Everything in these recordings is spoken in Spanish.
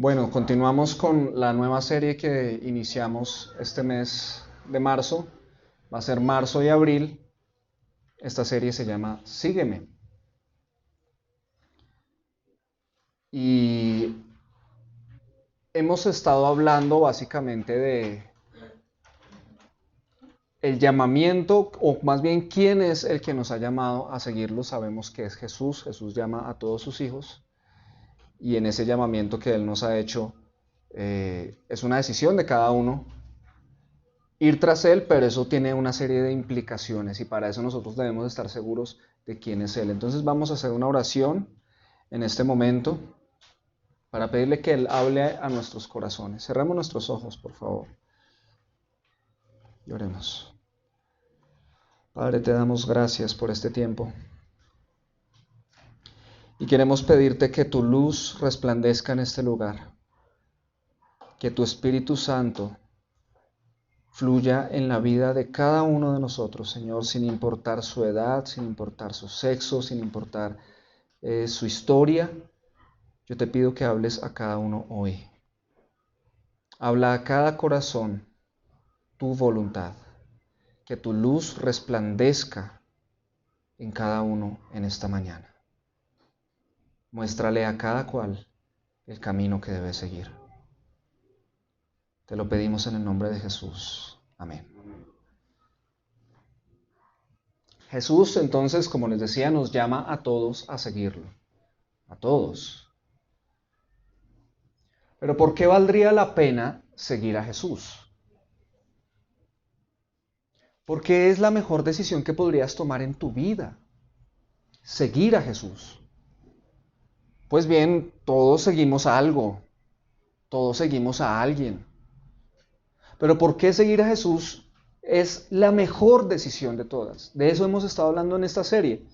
Bueno, continuamos con la nueva serie que iniciamos este mes de marzo. Va a ser marzo y abril. Esta serie se llama Sígueme. Y hemos estado hablando básicamente de el llamamiento, o más bien quién es el que nos ha llamado a seguirlo. Sabemos que es Jesús. Jesús llama a todos sus hijos. Y en ese llamamiento que Él nos ha hecho, es una decisión de cada uno ir tras Él, pero eso tiene una serie de implicaciones y para eso nosotros debemos estar seguros de quién es Él. Entonces vamos a hacer una oración en este momento para pedirle que Él hable a nuestros corazones. Cerremos nuestros ojos, por favor. Y oremos. Padre, te damos gracias por este tiempo. Y queremos pedirte que tu luz resplandezca en este lugar. Que tu Espíritu Santo fluya en la vida de cada uno de nosotros, Señor, sin importar su edad, sin importar su sexo, sin importar su historia. Yo te pido que hables a cada uno hoy. Habla a cada corazón tu voluntad, que tu luz resplandezca en cada uno en esta mañana. Muéstrale a cada cual el camino que debe seguir. Te lo pedimos en el nombre de Jesús. Amén. Jesús, entonces, como les decía, nos llama a todos a seguirlo. A todos. Pero ¿por qué valdría la pena seguir a Jesús? Porque es la mejor decisión que podrías tomar en tu vida. Seguir a Jesús. Pues bien, todos seguimos a algo. Todos seguimos a alguien. Pero ¿por qué seguir a Jesús es la mejor decisión de todas? De eso hemos estado hablando en esta serie.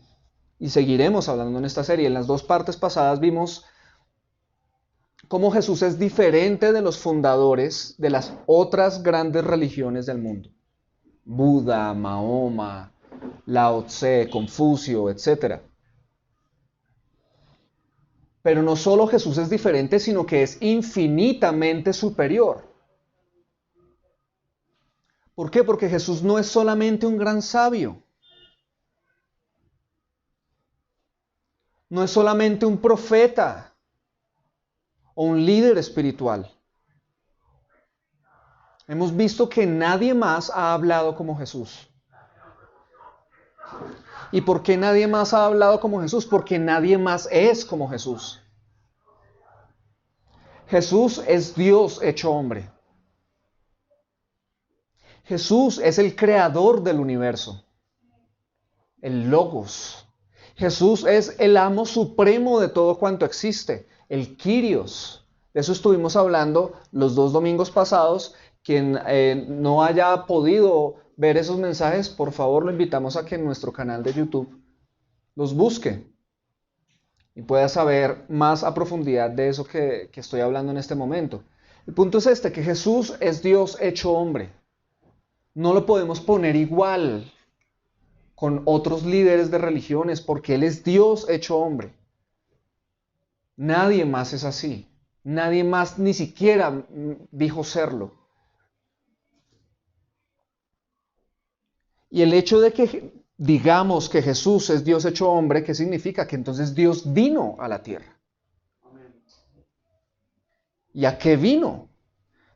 Y seguiremos hablando en esta serie. En las dos partes pasadas vimos cómo Jesús es diferente de los fundadores de las otras grandes religiones del mundo. Buda, Mahoma, Lao Tse, Confucio, etc. Pero no solo Jesús es diferente, sino que es infinitamente superior. ¿Por qué? Porque Jesús no es solamente un gran sabio. No es solamente un profeta o un líder espiritual. Hemos visto que nadie más ha hablado como Jesús. ¿Y por qué nadie más ha hablado como Jesús? Porque nadie más es como Jesús. Jesús es Dios hecho hombre. Jesús es el creador del universo, el Logos. Jesús es el amo supremo de todo cuanto existe, el Kyrios. De eso estuvimos hablando los dos domingos pasados. Quien no haya podido ver esos mensajes, por favor lo invitamos a que en nuestro canal de YouTube los busque y pueda saber más a profundidad de eso que estoy hablando en este momento. El punto es este, que Jesús es Dios hecho hombre. No lo podemos poner igual con otros líderes de religiones porque Él es Dios hecho hombre. Nadie más es así. Nadie más ni siquiera dijo serlo. Y el hecho de que digamos que Jesús es Dios hecho hombre, ¿qué significa? Que entonces Dios vino a la tierra. ¿Y a qué vino?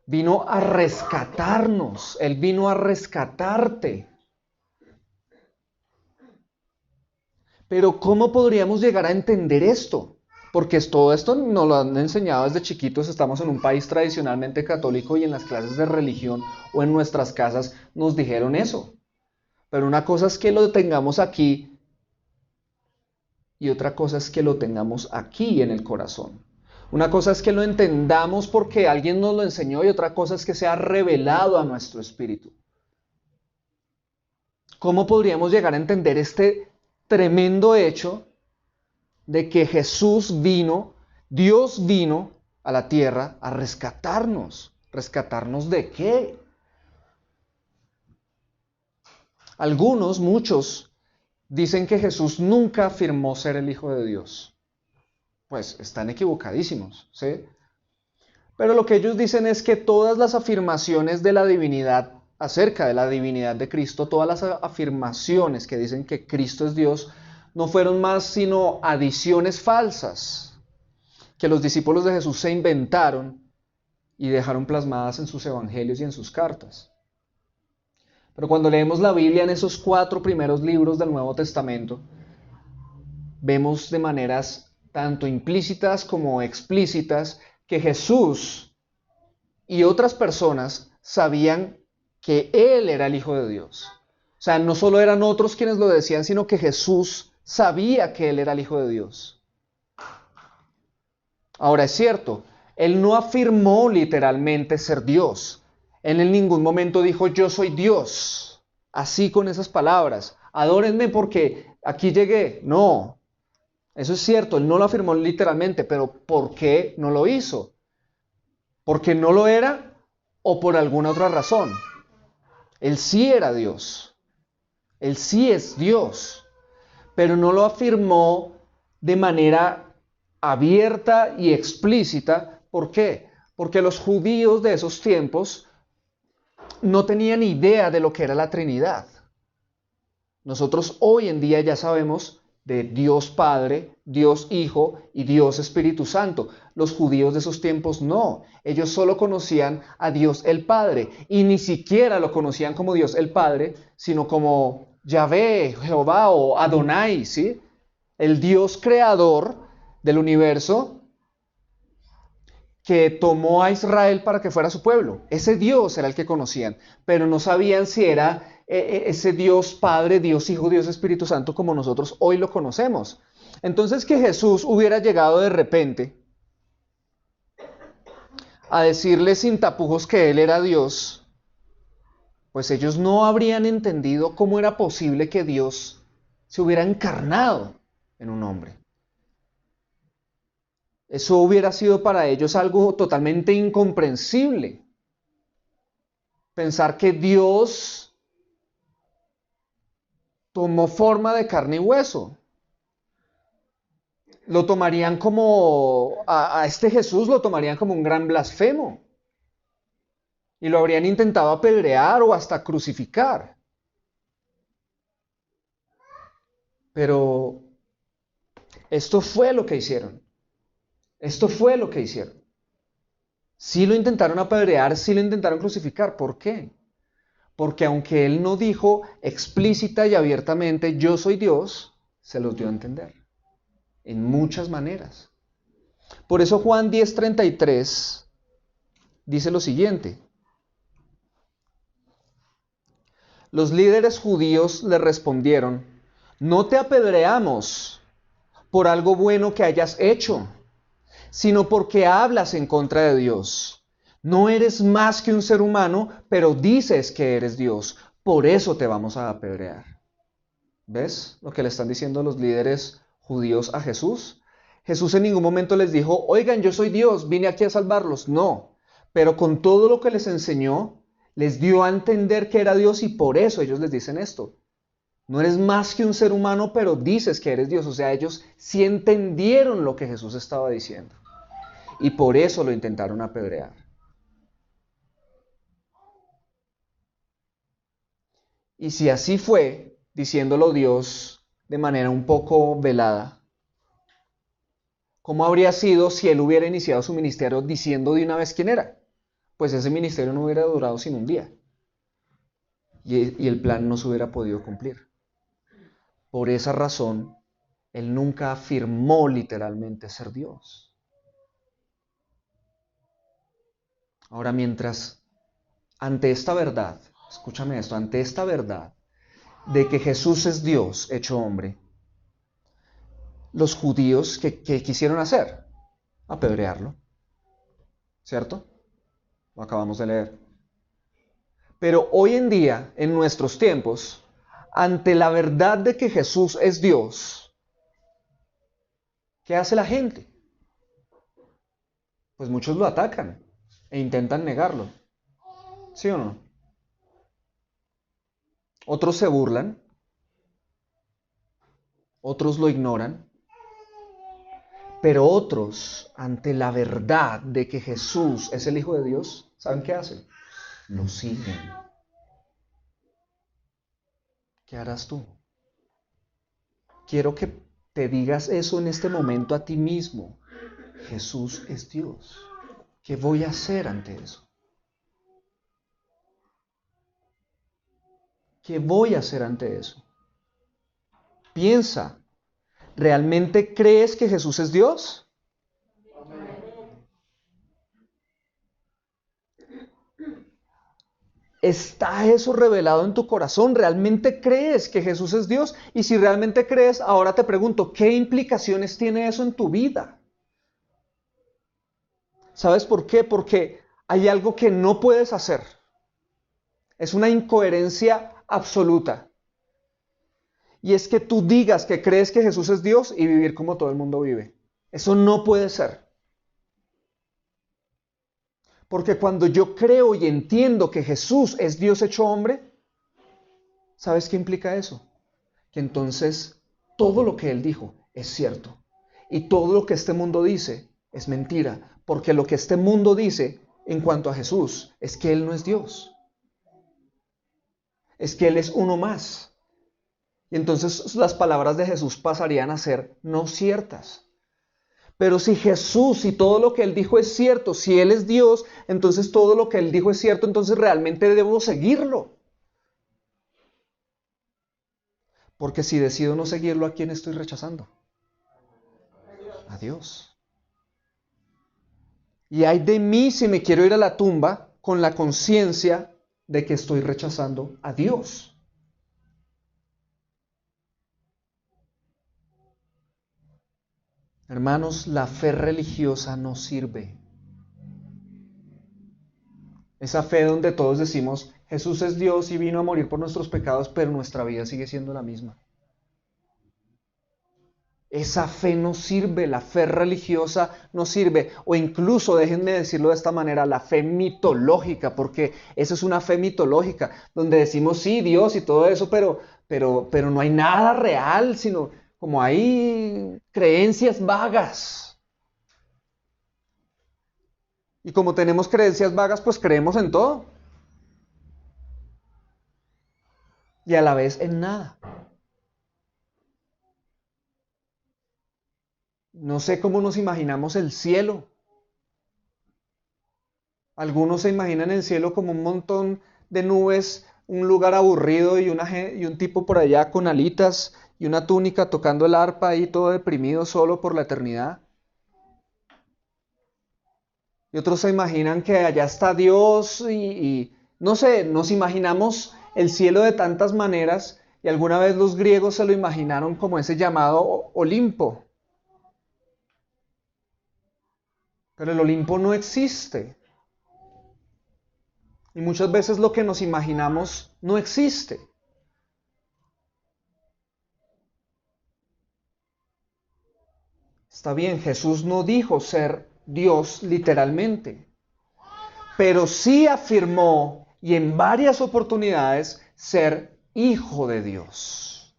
Vino a rescatarnos. Él vino a rescatarte. Pero ¿cómo podríamos llegar a entender esto? Porque todo esto nos lo han enseñado desde chiquitos. Estamos en un país tradicionalmente católico y en las clases de religión o en nuestras casas nos dijeron eso. Pero una cosa es que lo tengamos aquí y otra cosa es que lo tengamos aquí en el corazón. Una cosa es que lo entendamos porque alguien nos lo enseñó y otra cosa es que sea revelado a nuestro espíritu. ¿Cómo podríamos llegar a entender este tremendo hecho de que Jesús vino, Dios vino a la tierra a rescatarnos? ¿Rescatarnos de qué? Algunos, muchos, dicen que Jesús nunca afirmó ser el Hijo de Dios. Pues están equivocadísimos, ¿sí? Pero lo que ellos dicen es que todas las afirmaciones de la divinidad, acerca de la divinidad de Cristo, todas las afirmaciones que dicen que Cristo es Dios, no fueron más sino adiciones falsas que los discípulos de Jesús se inventaron y dejaron plasmadas en sus evangelios y en sus cartas. Pero cuando leemos la Biblia en esos 4 primeros libros del Nuevo Testamento, vemos de maneras tanto implícitas como explícitas que Jesús y otras personas sabían que Él era el Hijo de Dios. O sea, no solo eran otros quienes lo decían, sino que Jesús sabía que Él era el Hijo de Dios. Ahora es cierto, Él no afirmó literalmente ser Dios. Él en ningún momento dijo, yo soy Dios. Así con esas palabras. Adórenme porque aquí llegué. No, eso es cierto, Él no lo afirmó literalmente, pero ¿por qué no lo hizo? ¿Porque no lo era o por alguna otra razón? Él sí era Dios. Él sí es Dios. Pero no lo afirmó de manera abierta y explícita. ¿Por qué? Porque los judíos de esos tiempos no tenían idea de lo que era la Trinidad. Nosotros hoy en día ya sabemos de Dios Padre, Dios Hijo y Dios Espíritu Santo. Los judíos de esos tiempos no. Ellos solo conocían a Dios el Padre y ni siquiera lo conocían como Dios el Padre, sino como Yahvé, Jehová o Adonai, ¿sí? El Dios creador del universo que tomó a Israel para que fuera su pueblo. Ese Dios era el que conocían, pero no sabían si era ese Dios Padre, Dios Hijo, Dios Espíritu Santo como nosotros hoy lo conocemos. Entonces que Jesús hubiera llegado de repente a decirles sin tapujos que Él era Dios, pues ellos no habrían entendido cómo era posible que Dios se hubiera encarnado en un hombre. Eso hubiera sido para ellos algo totalmente incomprensible. Pensar que Dios tomó forma de carne y hueso. Lo tomarían como, a este Jesús lo tomarían como un gran blasfemo. Y lo habrían intentado apedrear o hasta crucificar. Pero esto fue lo que hicieron. Esto fue lo que hicieron. Sí lo intentaron apedrear, sí lo intentaron crucificar. ¿Por qué? Porque aunque Él no dijo explícita y abiertamente, yo soy Dios, se los dio a entender. En muchas maneras. Por eso Juan 10:33 dice lo siguiente. Los líderes judíos le respondieron, no te apedreamos por algo bueno que hayas hecho, sino porque hablas en contra de Dios. No eres más que un ser humano, pero dices que eres Dios. Por eso te vamos a apedrear. ¿Ves lo que le están diciendo los líderes judíos a Jesús? Jesús en ningún momento les dijo, oigan, yo soy Dios, vine aquí a salvarlos. No, pero con todo lo que les enseñó, les dio a entender que era Dios y por eso ellos les dicen esto. No eres más que un ser humano, pero dices que eres Dios. O sea, ellos sí entendieron lo que Jesús estaba diciendo. Y por eso lo intentaron apedrear. Y si así fue, diciéndolo Dios de manera un poco velada, ¿cómo habría sido si Él hubiera iniciado su ministerio diciendo de una vez quién era? Pues ese ministerio no hubiera durado sino un día. Y el plan no se hubiera podido cumplir. Por esa razón, Él nunca afirmó literalmente ser Dios. Ahora, mientras, ante esta verdad, escúchame esto, ante esta verdad de que Jesús es Dios hecho hombre, los judíos, ¿qué quisieron hacer? Apedrearlo. ¿Cierto? Lo acabamos de leer. Pero hoy en día, en nuestros tiempos, ante la verdad de que Jesús es Dios, ¿qué hace la gente? Pues muchos lo atacan e intentan negarlo. ¿Sí o no? Otros se burlan, otros lo ignoran, Pero otros, ante la verdad de que Jesús es el Hijo de Dios, ¿saben qué hacen? Lo siguen. ¿Qué harás tú? Quiero que te digas eso en este momento a ti mismo. Jesús es Dios. ¿Qué voy a hacer ante eso? ¿Qué voy a hacer ante eso? Piensa, ¿realmente crees que Jesús es Dios? ¿Está eso revelado en tu corazón? ¿Realmente crees que Jesús es Dios? Y si realmente crees, ahora te pregunto, ¿qué implicaciones tiene eso en tu vida? ¿Sabes por qué? Porque hay algo que no puedes hacer. Es una incoherencia absoluta. Y es que tú digas que crees que Jesús es Dios y vivir como todo el mundo vive. Eso no puede ser. Porque cuando yo creo y entiendo que Jesús es Dios hecho hombre, ¿sabes qué implica eso? Que entonces todo lo que Él dijo es cierto. Y todo lo que este mundo dice es mentira. Porque lo que este mundo dice en cuanto a Jesús es que Él no es Dios. Es que Él es uno más. Y entonces las palabras de Jesús pasarían a ser no ciertas. Pero si Jesús y todo lo que Él dijo es cierto, si Él es Dios, entonces todo lo que Él dijo es cierto, entonces realmente debo seguirlo. Porque si decido no seguirlo, ¿a quién estoy rechazando? A Dios. Y ay de mí si me quiero ir a la tumba con la conciencia de que estoy rechazando a Dios. Hermanos, la fe religiosa no sirve. Esa fe donde todos decimos, Jesús es Dios y vino a morir por nuestros pecados, pero nuestra vida sigue siendo la misma. Esa fe no sirve, la fe religiosa no sirve, o incluso, déjenme decirlo de esta manera, la fe mitológica, porque eso es una fe mitológica, donde decimos sí, Dios y todo eso, pero no hay nada real, sino como hay creencias vagas. Y como tenemos creencias vagas, pues creemos en todo. Y a la vez en nada. No sé cómo nos imaginamos el cielo. Algunos se imaginan el cielo como un montón de nubes, un lugar aburrido y un tipo por allá con alitas y una túnica tocando el arpa ahí todo deprimido solo por la eternidad. Y otros se imaginan que allá está Dios y no sé, nos imaginamos el cielo de tantas maneras y alguna vez los griegos se lo imaginaron como ese llamado Olimpo. Pero el Olimpo no existe. Y muchas veces lo que nos imaginamos no existe. Está bien, Jesús no dijo ser Dios literalmente, pero sí afirmó y en varias oportunidades ser Hijo de Dios.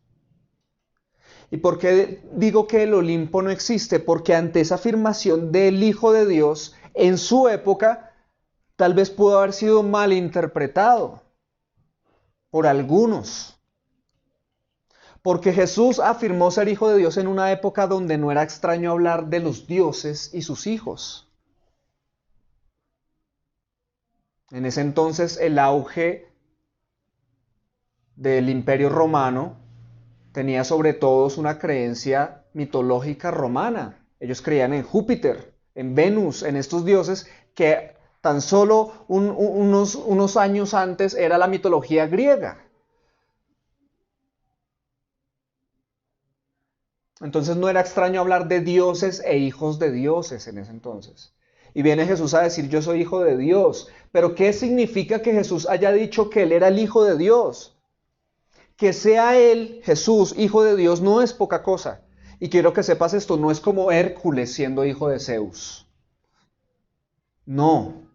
¿Y por qué digo que el Olimpo no existe? Porque ante esa afirmación del Hijo de Dios, en su época, tal vez pudo haber sido mal interpretado por algunos. Porque Jesús afirmó ser Hijo de Dios en una época donde no era extraño hablar de los dioses y sus hijos. En ese entonces el auge del Imperio Romano tenía sobre todo una creencia mitológica romana. Ellos creían en Júpiter, en Venus, en estos dioses que tan solo unos años antes era la mitología griega. Entonces no era extraño hablar de dioses e hijos de dioses en ese entonces. Y viene Jesús a decir, yo soy hijo de Dios. Pero ¿qué significa que Jesús haya dicho que Él era el Hijo de Dios? Que sea Él, Jesús, Hijo de Dios, no es poca cosa. Y quiero que sepas esto, no es como Hércules siendo hijo de Zeus. No,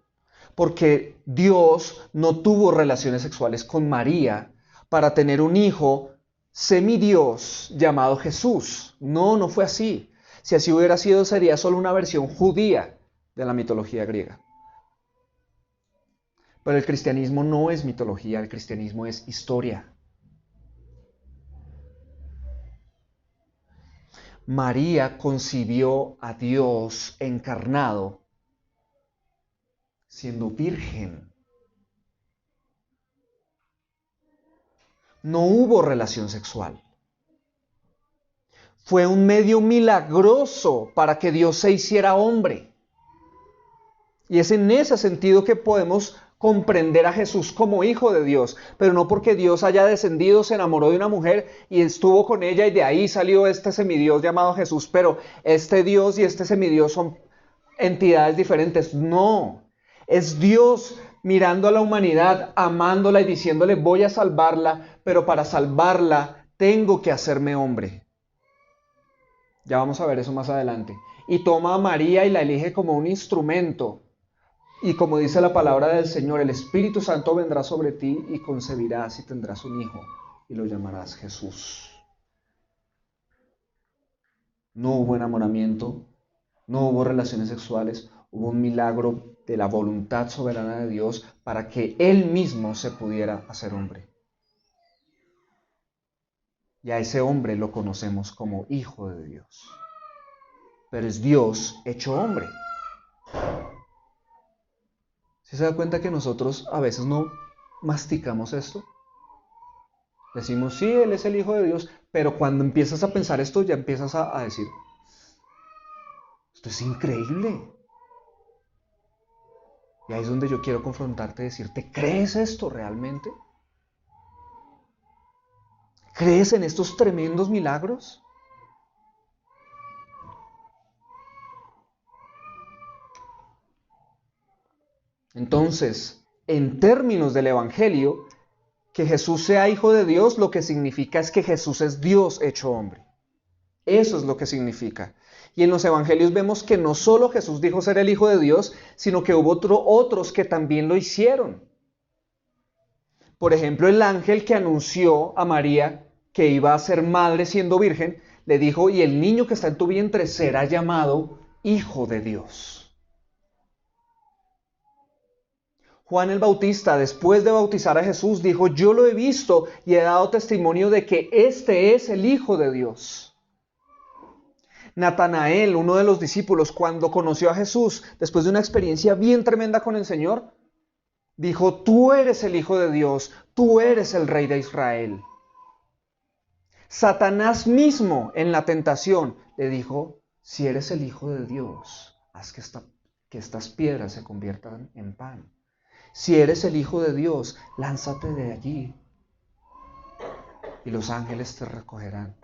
porque Dios no tuvo relaciones sexuales con María para tener un hijo semidios llamado Jesús. No, no fue así. Si así hubiera sido, sería solo una versión judía de la mitología griega. Pero el cristianismo no es mitología, el cristianismo es historia. María concibió a Dios encarnado siendo virgen. No hubo relación sexual. Fue un medio milagroso para que Dios se hiciera hombre. Y es en ese sentido que podemos comprender a Jesús como hijo de Dios, pero no porque Dios haya descendido, se enamoró de una mujer y estuvo con ella y de ahí salió este semidios llamado Jesús, pero este Dios y este semidios son entidades diferentes. No, es Dios mirando a la humanidad, amándola y diciéndole voy a salvarla, pero para salvarla tengo que hacerme hombre. Ya vamos a ver eso más adelante. Y toma a María y la elige como un instrumento. Y como dice la palabra del Señor, el Espíritu Santo vendrá sobre ti y concebirás y tendrás un hijo y lo llamarás Jesús. No hubo enamoramiento, no hubo relaciones sexuales, hubo un milagro de la voluntad soberana de Dios para que Él mismo se pudiera hacer hombre. Y a ese hombre lo conocemos como Hijo de Dios. Pero es Dios hecho hombre. ¿Sí se da cuenta que nosotros a veces no masticamos esto? Decimos, sí, Él es el Hijo de Dios, pero cuando empiezas a pensar esto, ya empiezas a decir, esto es increíble. Y ahí es donde yo quiero confrontarte y decirte, ¿crees esto realmente? ¿Crees en estos tremendos milagros? Entonces, en términos del Evangelio, que Jesús sea hijo de Dios, lo que significa es que Jesús es Dios hecho hombre. Eso es lo que significa. Y en los Evangelios vemos que no solo Jesús dijo ser el Hijo de Dios, sino que hubo otros que también lo hicieron. Por ejemplo, el ángel que anunció a María que iba a ser madre siendo virgen, le dijo, y el niño que está en tu vientre será llamado Hijo de Dios. Juan el Bautista, después de bautizar a Jesús, dijo, yo lo he visto y he dado testimonio de que este es el Hijo de Dios. Natanael, uno de los discípulos, cuando conoció a Jesús, después de una experiencia bien tremenda con el Señor, dijo, tú eres el Hijo de Dios, tú eres el Rey de Israel. Satanás mismo en la tentación le dijo, si eres el Hijo de Dios, haz que estas piedras se conviertan en pan. Si eres el Hijo de Dios, lánzate de allí y los ángeles te recogerán.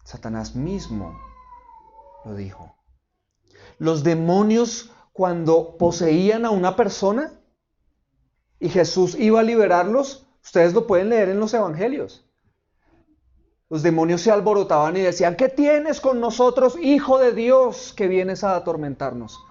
Satanás mismo lo dijo. Los demonios, cuando poseían a una persona y Jesús iba a liberarlos, ustedes lo pueden leer en los evangelios. Los demonios se alborotaban y decían, ¿qué tienes con nosotros, Hijo de Dios, que vienes a atormentarnos?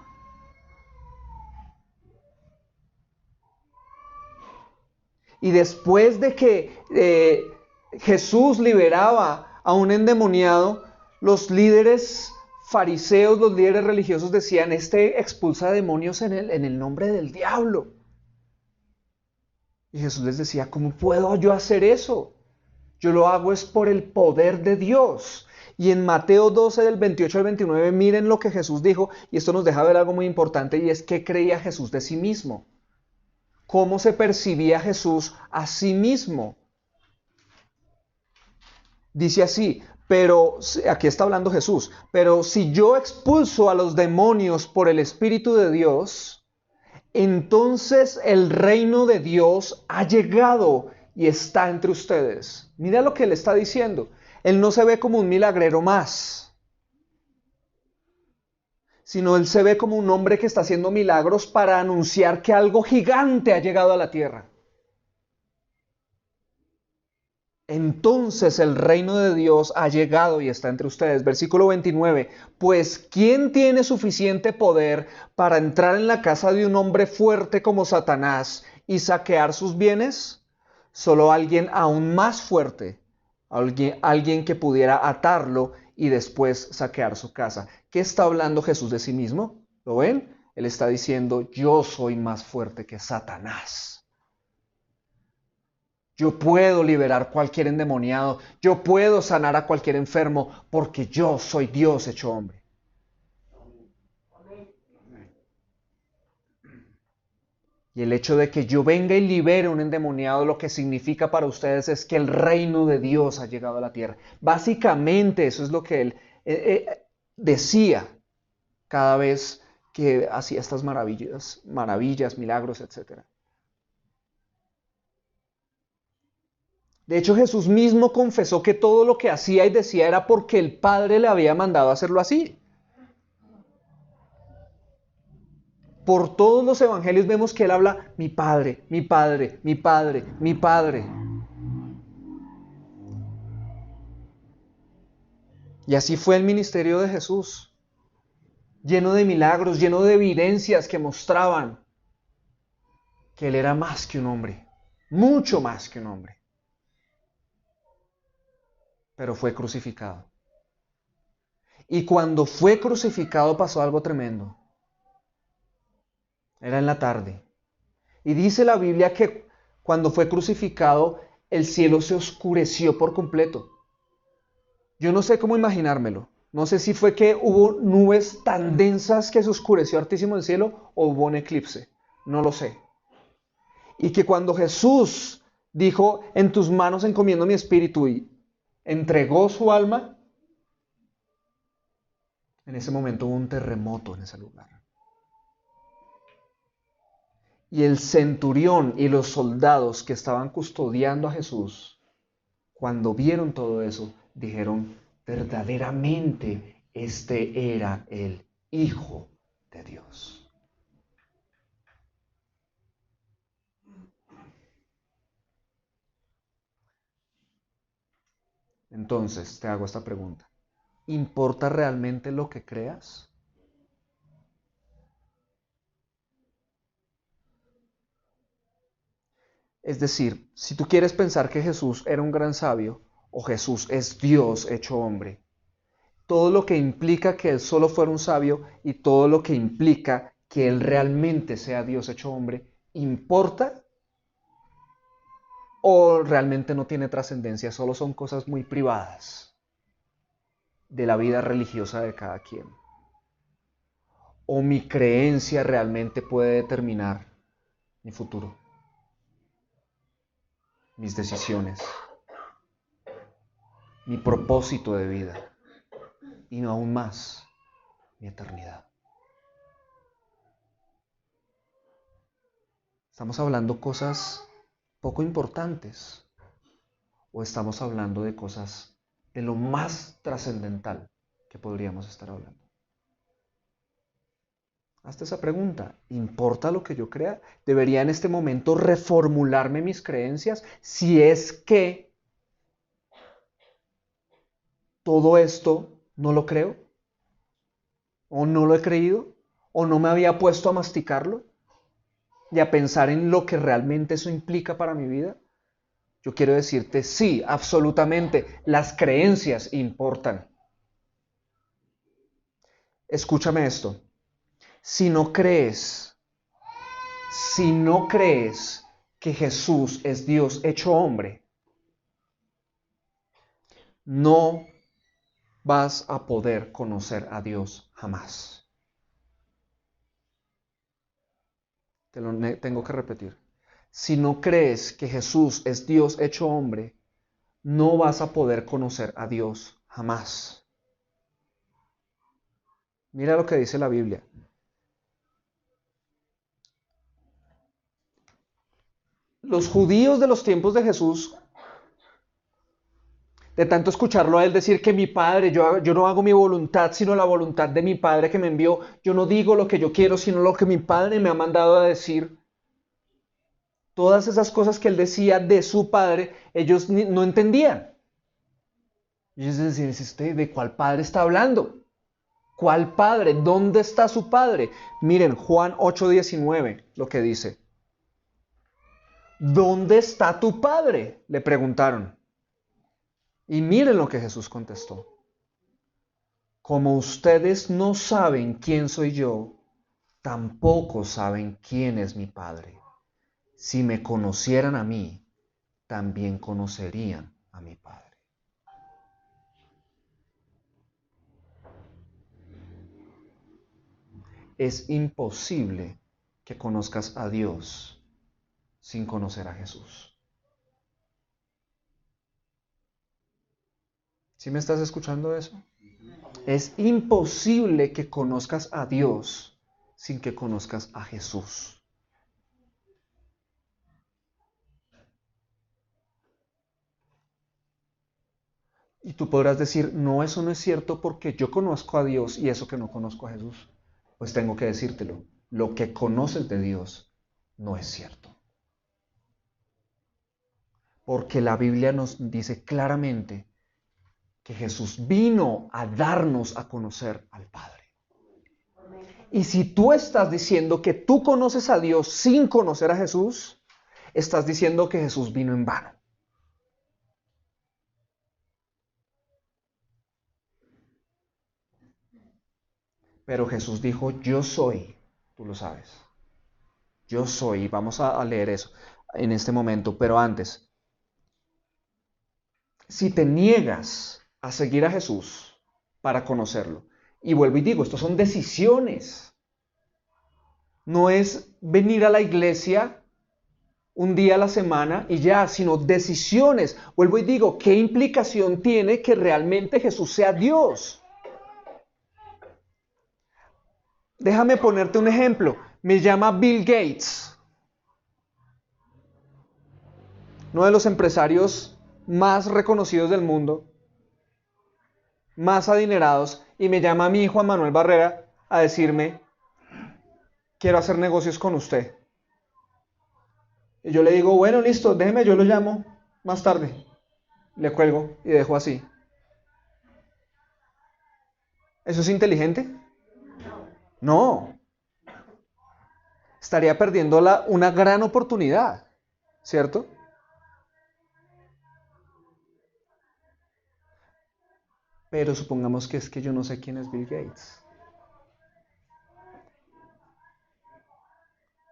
Y después de que Jesús liberaba a un endemoniado, los líderes fariseos, los líderes religiosos decían, este expulsa demonios en el nombre del diablo. Y Jesús les decía, ¿cómo puedo yo hacer eso? Yo lo hago es por el poder de Dios. Y en Mateo 12, del 28 al 29, miren lo que Jesús dijo, y esto nos deja ver algo muy importante, y es qué creía Jesús de sí mismo. ¿Cómo se percibía Jesús a sí mismo? Dice así, pero, aquí está hablando Jesús, pero si yo expulso a los demonios por el Espíritu de Dios, entonces el reino de Dios ha llegado y está entre ustedes. Mira lo que él está diciendo. Él no se ve como un milagrero más, sino él se ve como un hombre que está haciendo milagros para anunciar que algo gigante ha llegado a la tierra. Entonces el reino de Dios ha llegado y está entre ustedes. Versículo 29. Pues ¿quién tiene suficiente poder para entrar en la casa de un hombre fuerte como Satanás y saquear sus bienes? Solo alguien aún más fuerte alguien que pudiera atarlo y después saquear su casa. ¿Qué está hablando Jesús de sí mismo? ¿Lo ven? Él está diciendo, yo soy más fuerte que Satanás. Yo puedo liberar cualquier endemoniado, yo puedo sanar a cualquier enfermo, porque yo soy Dios hecho hombre. Y el hecho de que yo venga y libere un endemoniado, lo que significa para ustedes es que el reino de Dios ha llegado a la tierra. Básicamente eso es lo que él decía cada vez que hacía estas maravillas, milagros, etc. De hecho, Jesús mismo confesó que todo lo que hacía y decía era porque el Padre le había mandado a hacerlo así. Por todos los evangelios vemos que él habla, mi Padre, mi Padre, mi Padre, mi Padre. Y así fue el ministerio de Jesús, lleno de milagros, lleno de evidencias que mostraban que él era más que un hombre, mucho más que un hombre. Pero fue crucificado. Y cuando fue crucificado pasó algo tremendo. Era en la tarde. Y dice la Biblia que cuando fue crucificado, el cielo se oscureció por completo. Yo no sé cómo imaginármelo. No sé si fue que hubo nubes tan densas que se oscureció hartísimo el cielo o hubo un eclipse. No lo sé. Y que cuando Jesús dijo, en tus manos encomiendo mi espíritu y entregó su alma, en ese momento hubo un terremoto en ese lugar. Y el centurión y los soldados que estaban custodiando a Jesús, cuando vieron todo eso, dijeron, verdaderamente este era el Hijo de Dios. Entonces, te hago esta pregunta. ¿Importa realmente lo que creas? Es decir, si tú quieres pensar que Jesús era un gran sabio, o Jesús es Dios hecho hombre, todo lo que implica que Él solo fuera un sabio y todo lo que implica que Él realmente sea Dios hecho hombre, ¿importa? ¿O realmente no tiene trascendencia? Solo son cosas muy privadas de la vida religiosa de cada quien. ¿O mi creencia realmente puede determinar mi futuro, mis decisiones, mi propósito de vida y aún más mi eternidad? ¿Estamos hablando cosas poco importantes o estamos hablando de cosas de lo más trascendental que podríamos estar hablando? Hazte esa pregunta. ¿Importa lo que yo crea? ¿Debería en este momento reformularme mis creencias si es que todo esto no lo creo? ¿O no lo he creído? ¿O no me había puesto a masticarlo? ¿Y a pensar en lo que realmente eso implica para mi vida? Yo quiero decirte, sí, absolutamente, las creencias importan. Escúchame esto. Si no crees que Jesús es Dios hecho hombre, no vas a poder conocer a Dios jamás. Te lo tengo que repetir. Si no crees que Jesús es Dios hecho hombre, no vas a poder conocer a Dios jamás. Mira lo que dice la Biblia. Los judíos de los tiempos de Jesús, de tanto escucharlo a él decir que mi Padre, yo no hago mi voluntad, sino la voluntad de mi Padre que me envió, yo no digo lo que yo quiero, sino lo que mi Padre me ha mandado a decir. Todas esas cosas que él decía de su Padre, ellos no entendían. Ellos decían, ¿de cuál Padre está hablando? ¿Cuál Padre? ¿Dónde está su Padre? Miren, Juan 8:19, lo que dice. ¿Dónde está tu Padre?, le preguntaron. Y miren lo que Jesús contestó. Como ustedes no saben quién soy yo, tampoco saben quién es mi Padre. Si me conocieran a mí, también conocerían a mi Padre. Es imposible que conozcas a Dios sin conocer a Jesús. ¿Sí me estás escuchando eso? Es imposible que conozcas a Dios sin que conozcas a Jesús. Y tú podrás decir, no, eso no es cierto porque yo conozco a Dios y eso que no conozco a Jesús. Pues tengo que decírtelo, lo que conoces de Dios no es cierto. Porque la Biblia nos dice claramente que Jesús vino a darnos a conocer al Padre. Y si tú estás diciendo que tú conoces a Dios sin conocer a Jesús, estás diciendo que Jesús vino en vano. Pero Jesús dijo, yo soy, tú lo sabes. Yo soy, vamos a leer eso en este momento, pero antes, si te niegas a seguir a Jesús para conocerlo, y vuelvo y digo, estos son decisiones, no es venir a la iglesia un día a la semana y ya, sino decisiones. Vuelvo y digo, ¿qué implicación tiene que realmente Jesús sea Dios? Déjame ponerte un ejemplo. Me llama Bill Gates, uno de los empresarios más reconocidos del mundo, más adinerados, y me llama a mí, Juan Manuel Barrera, a decirme, quiero hacer negocios con usted. Y yo le digo, bueno, listo, déjeme, yo lo llamo más tarde. Le cuelgo y dejo así. ¿Eso es inteligente? No. Estaría perdiendo una gran oportunidad, ¿cierto? Pero supongamos que es que yo no sé quién es Bill Gates.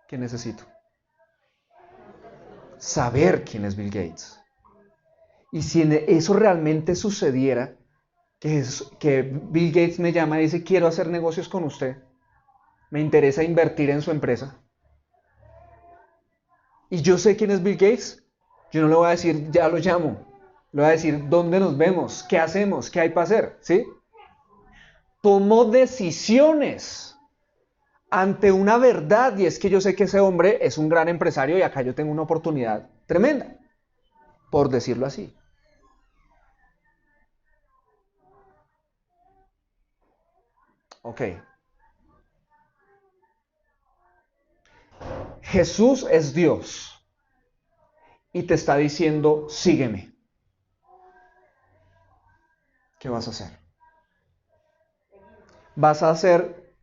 ¿Qué necesito? Saber quién es Bill Gates. Y si eso realmente sucediera, que Bill Gates me llama y dice, quiero hacer negocios con usted, me interesa invertir en su empresa, y yo sé quién es Bill Gates, yo no le voy a decir, ya lo llamo, le voy a decir, ¿dónde nos vemos? ¿Qué hacemos? ¿Qué hay para hacer? ¿Sí? Tomo decisiones ante una verdad, y es que yo sé que ese hombre es un gran empresario y acá yo tengo una oportunidad tremenda, por decirlo así. Ok. Jesús es Dios y te está diciendo, sígueme. ¿Qué vas a hacer? Vas a hacer,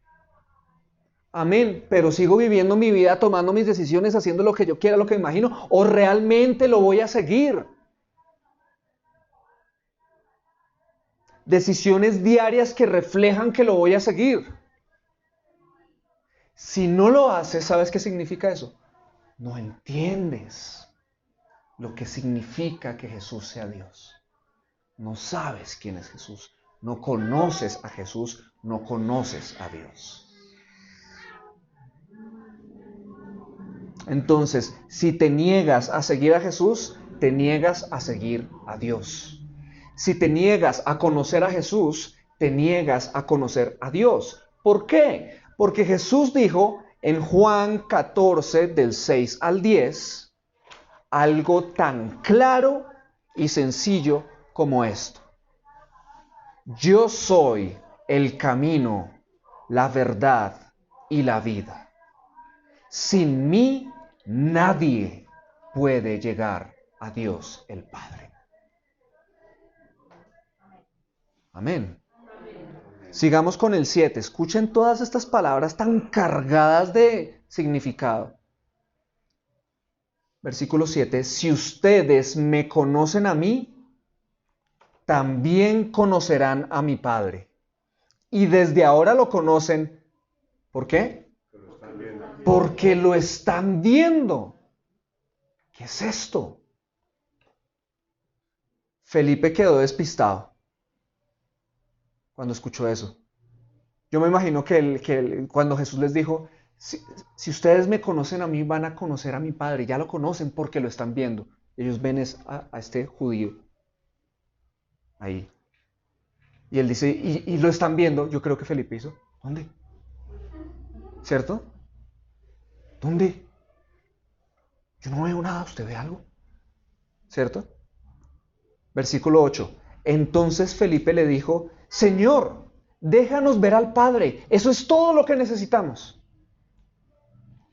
amén, pero sigo viviendo mi vida, tomando mis decisiones, haciendo lo que yo quiera, lo que me imagino, o realmente lo voy a seguir. Decisiones diarias que reflejan que lo voy a seguir. Si no lo haces, ¿sabes qué significa eso? No entiendes lo que significa que Jesús sea Dios. No sabes quién es Jesús. No conoces a Jesús, no conoces a Dios. Entonces, si te niegas a seguir a Jesús, te niegas a seguir a Dios. Si te niegas a conocer a Jesús, te niegas a conocer a Dios. ¿Por qué? Porque Jesús dijo en Juan 14, del 6 al 10, algo tan claro y sencillo como esto. Yo soy el camino, la verdad y la vida. Sin mí nadie puede llegar a Dios el Padre. Amén. Sigamos con el 7. Escuchen todas estas palabras tan cargadas de significado. Versículo 7. Si ustedes me conocen a mí, también conocerán a mi Padre. Y desde ahora lo conocen. ¿Por qué? Porque lo están viendo. ¿Qué es esto? Felipe quedó despistado cuando escuchó eso. Yo me imagino que cuando Jesús les dijo, si ustedes me conocen a mí, van a conocer a mi Padre. Ya lo conocen porque lo están viendo. Ellos ven a este judío ahí. Y él dice, y lo están viendo. Yo creo que Felipe hizo, ¿dónde? ¿Cierto? ¿Dónde? Yo no veo nada, ¿usted ve algo? ¿Cierto? Versículo 8. Entonces Felipe le dijo, Señor, déjanos ver al Padre. Eso es todo lo que necesitamos.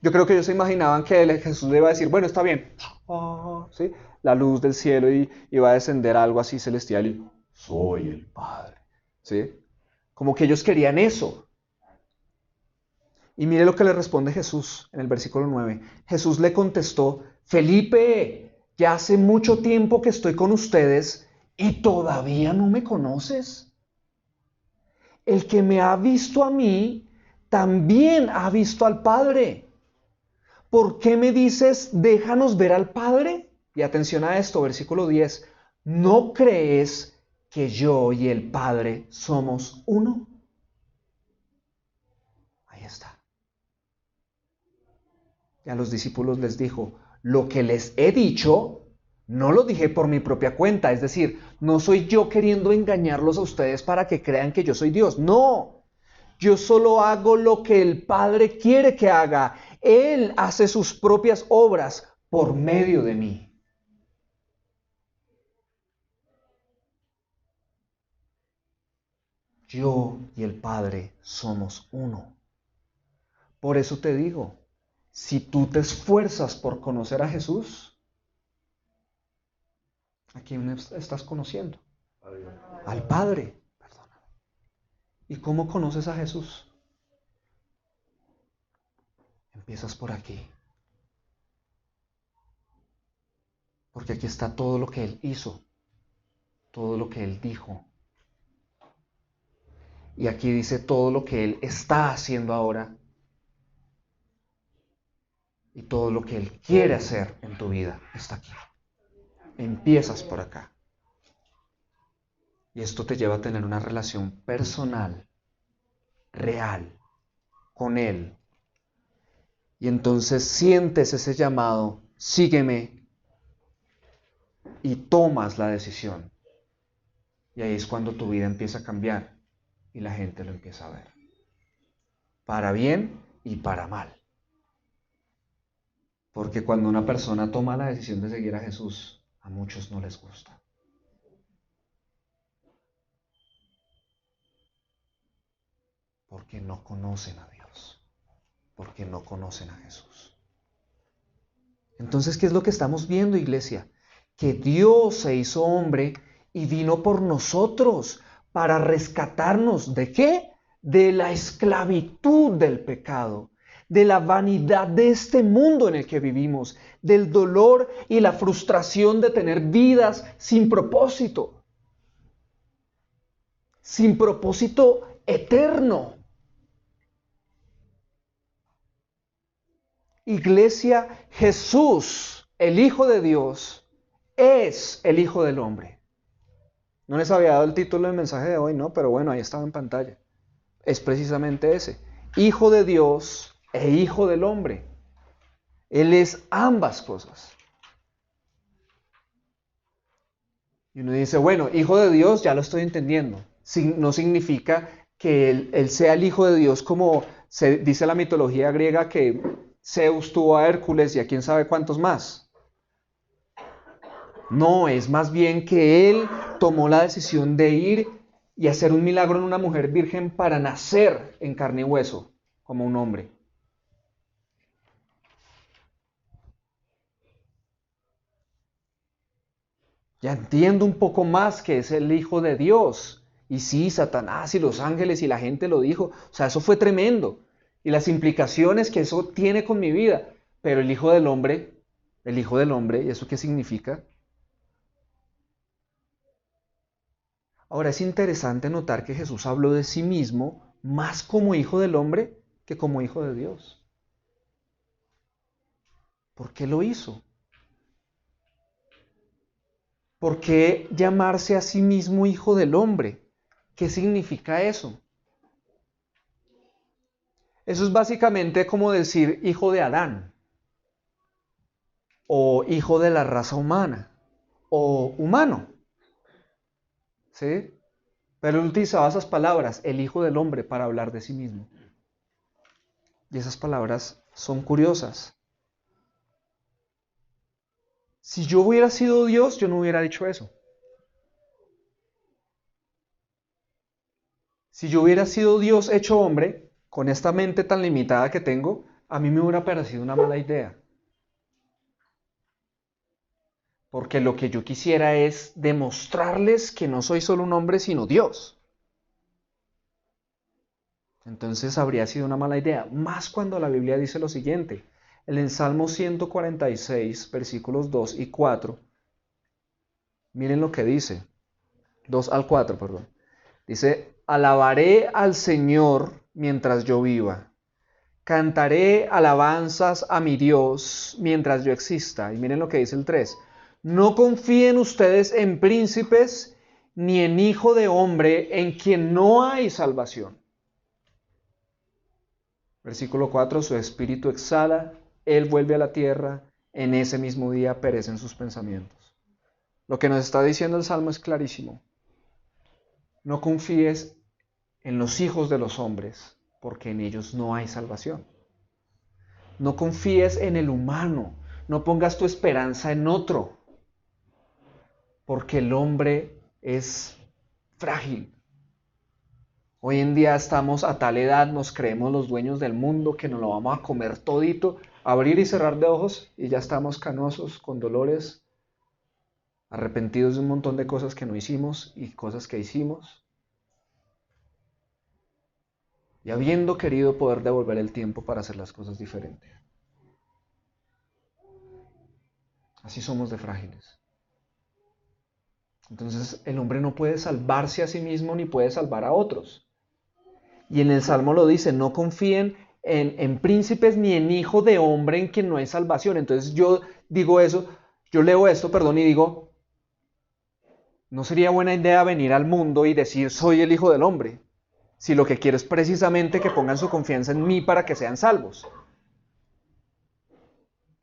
Yo creo que ellos se imaginaban que Jesús le iba a decir, bueno, está bien. ¿Sí? La luz del cielo y iba a descender algo así celestial y soy el Padre. ¿Sí? Como que ellos querían eso. Y mire lo que le responde Jesús en el versículo 9. Jesús le contestó, Felipe, ya hace mucho tiempo que estoy con ustedes y todavía no me conoces. El que me ha visto a mí, también ha visto al Padre. ¿Por qué me dices, déjanos ver al Padre? Y atención a esto, versículo 10. ¿No crees que yo y el Padre somos uno? Ahí está. Y a los discípulos les dijo, lo que les he dicho, no lo dije por mi propia cuenta. Es decir, no soy yo queriendo engañarlos a ustedes para que crean que yo soy Dios. No, yo solo hago lo que el Padre quiere que haga. Él hace sus propias obras por medio de mí. Yo y el Padre somos uno. Por eso te digo, si tú te esfuerzas por conocer a Jesús, ¿a quién estás conociendo? Al Padre. Perdona. ¿Y cómo conoces a Jesús? Empiezas por aquí. Porque aquí está todo lo que Él hizo, todo lo que Él dijo. Y aquí dice todo lo que Él está haciendo ahora y todo lo que Él quiere hacer en tu vida está aquí. Empiezas por acá. Y esto te lleva a tener una relación personal, real, con Él. Y entonces sientes ese llamado, sígueme, y tomas la decisión. Y ahí es cuando tu vida empieza a cambiar y la gente lo empieza a ver. Para bien y para mal. Porque cuando una persona toma la decisión de seguir a Jesús, a muchos no les gusta. Porque no conocen a Dios. Porque no conocen a Jesús. Entonces, ¿qué es lo que estamos viendo, iglesia? Que Dios se hizo hombre y vino por nosotros para rescatarnos. ¿De qué? De la esclavitud del pecado, de la vanidad de este mundo en el que vivimos, del dolor y la frustración de tener vidas sin propósito eterno. Iglesia, Jesús, el Hijo de Dios, es el Hijo del Hombre. No les había dado el título del mensaje de hoy, ¿no? Pero bueno, ahí estaba en pantalla. Es precisamente ese. Hijo de Dios e Hijo del Hombre. Él es ambas cosas. Y uno dice, bueno, Hijo de Dios, ya lo estoy entendiendo. No significa que él sea el Hijo de Dios como se dice la mitología griega que Zeus tuvo a Hércules y a quién sabe cuántos más. No, es más bien que Él tomó la decisión de ir y hacer un milagro en una mujer virgen para nacer en carne y hueso, como un hombre. Ya entiendo un poco más que es el Hijo de Dios. Y sí, Satanás y los ángeles y la gente lo dijo. O sea, eso fue tremendo. Y las implicaciones que eso tiene con mi vida. Pero el Hijo del Hombre, ¿y eso qué significa? Ahora es interesante notar que Jesús habló de sí mismo más como hijo del hombre que como hijo de Dios. ¿Por qué lo hizo? ¿Por qué llamarse a sí mismo hijo del hombre? ¿Qué significa eso? Eso es básicamente como decir hijo de Adán, o hijo de la raza humana, o humano. ¿Sí? Pero él utilizaba esas palabras, el hijo del hombre, para hablar de sí mismo. Y esas palabras son curiosas. Si yo hubiera sido Dios, yo no hubiera dicho eso. Si yo hubiera sido Dios hecho hombre, con esta mente tan limitada que tengo, a mí me hubiera parecido una mala idea. Porque lo que yo quisiera es demostrarles que no soy solo un hombre, sino Dios. Entonces habría sido una mala idea. Más cuando la Biblia dice lo siguiente. En el Salmo 146, versículos 2 y 4. Miren lo que dice. 2 al 4, perdón. Dice, alabaré al Señor mientras yo viva. Cantaré alabanzas a mi Dios mientras yo exista. Y miren lo que dice el 3. No confíen ustedes en príncipes ni en hijo de hombre en quien no hay salvación. Versículo 4. Su espíritu exhala, él vuelve a la tierra, en ese mismo día perecen sus pensamientos. Lo que nos está diciendo el Salmo es clarísimo. No confíes en los hijos de los hombres, porque en ellos no hay salvación. No confíes en el humano, no pongas tu esperanza en otro, porque el hombre es frágil. Hoy en día estamos a tal edad, nos creemos los dueños del mundo, que nos lo vamos a comer todito, abrir y cerrar de ojos y ya estamos canosos, con dolores, arrepentidos de un montón de cosas que no hicimos y cosas que hicimos. Y habiendo querido poder devolver el tiempo para hacer las cosas diferentes. Así somos de frágiles. Entonces el hombre no puede salvarse a sí mismo ni puede salvar a otros. Y en el Salmo lo dice, no confíen en príncipes ni en hijo de hombre en quien no hay salvación. Entonces yo digo eso, yo leo esto, perdón, y digo, no sería buena idea venir al mundo y decir, soy el hijo del hombre, si lo que quiero es precisamente que pongan su confianza en mí para que sean salvos.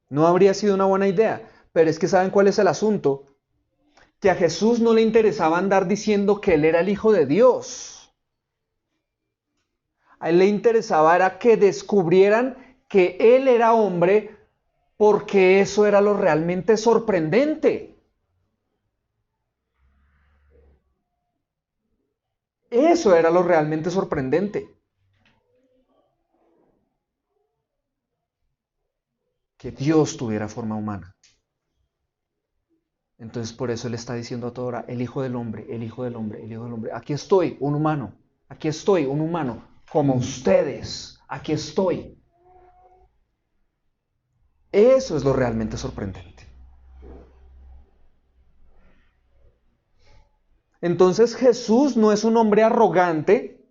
No habría sido una buena idea, pero es que ¿saben cuál es el asunto? Que a Jesús no le interesaba andar diciendo que él era el hijo de Dios. A él le interesaba era que descubrieran que él era hombre, porque eso era lo realmente sorprendente. Eso era lo realmente sorprendente. Que Dios tuviera forma humana. Entonces por eso él está diciendo a toda hora, el hijo del hombre, el hijo del hombre, el hijo del hombre. Aquí estoy, un humano. Aquí estoy, un humano. Como ustedes. Aquí estoy. Eso es lo realmente sorprendente. Entonces Jesús no es un hombre arrogante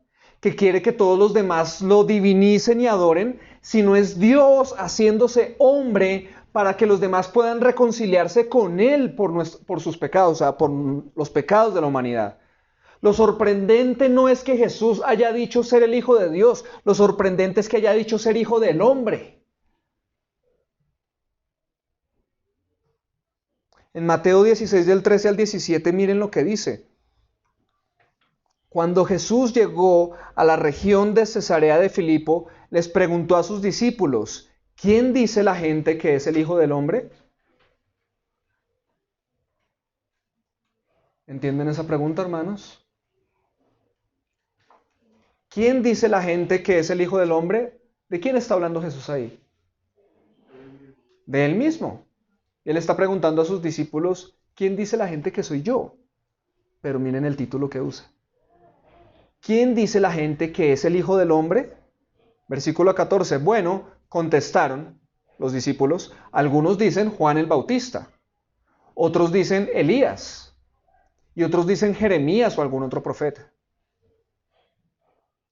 que quiere que todos los demás lo divinicen y adoren, sino es Dios haciéndose hombre para que los demás puedan reconciliarse con Él por sus pecados, o sea, por los pecados de la humanidad. Lo sorprendente no es que Jesús haya dicho ser el Hijo de Dios, lo sorprendente es que haya dicho ser Hijo del hombre. En Mateo 16 del 13 al 17 miren lo que dice. Cuando Jesús llegó a la región de Cesarea de Filipo, les preguntó a sus discípulos, ¿quién dice la gente que es el Hijo del Hombre? ¿Entienden esa pregunta, hermanos? ¿Quién dice la gente que es el Hijo del Hombre? ¿De quién está hablando Jesús ahí? De él mismo. Él está preguntando a sus discípulos, ¿quién dice la gente que soy yo? Pero miren el título que usa. ¿Quién dice la gente que es el Hijo del Hombre? Versículo 14. Bueno, contestaron los discípulos, algunos dicen Juan el Bautista, otros dicen Elías, Y otros dicen Jeremías o algún otro profeta.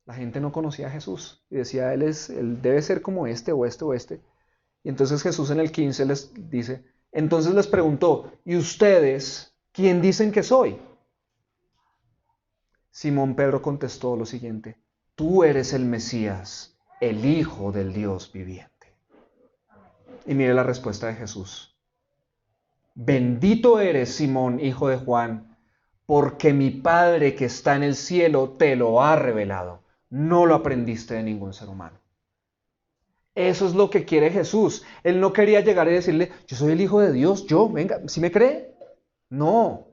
La gente no conocía a Jesús y decía, él debe ser como este o este o este. Y entonces Jesús en el 15 les dice, entonces les preguntó, ¿y ustedes quién dicen que soy? Simón Pedro contestó lo siguiente, tú eres el Mesías, el Hijo del Dios viviente. Y mire la respuesta de Jesús. Bendito eres, Simón, hijo de Juan, porque mi Padre que está en el cielo te lo ha revelado. No lo aprendiste de ningún ser humano. Eso es lo que quiere Jesús. Él no quería llegar y decirle, yo soy el Hijo de Dios, venga, ¿sí me cree? No.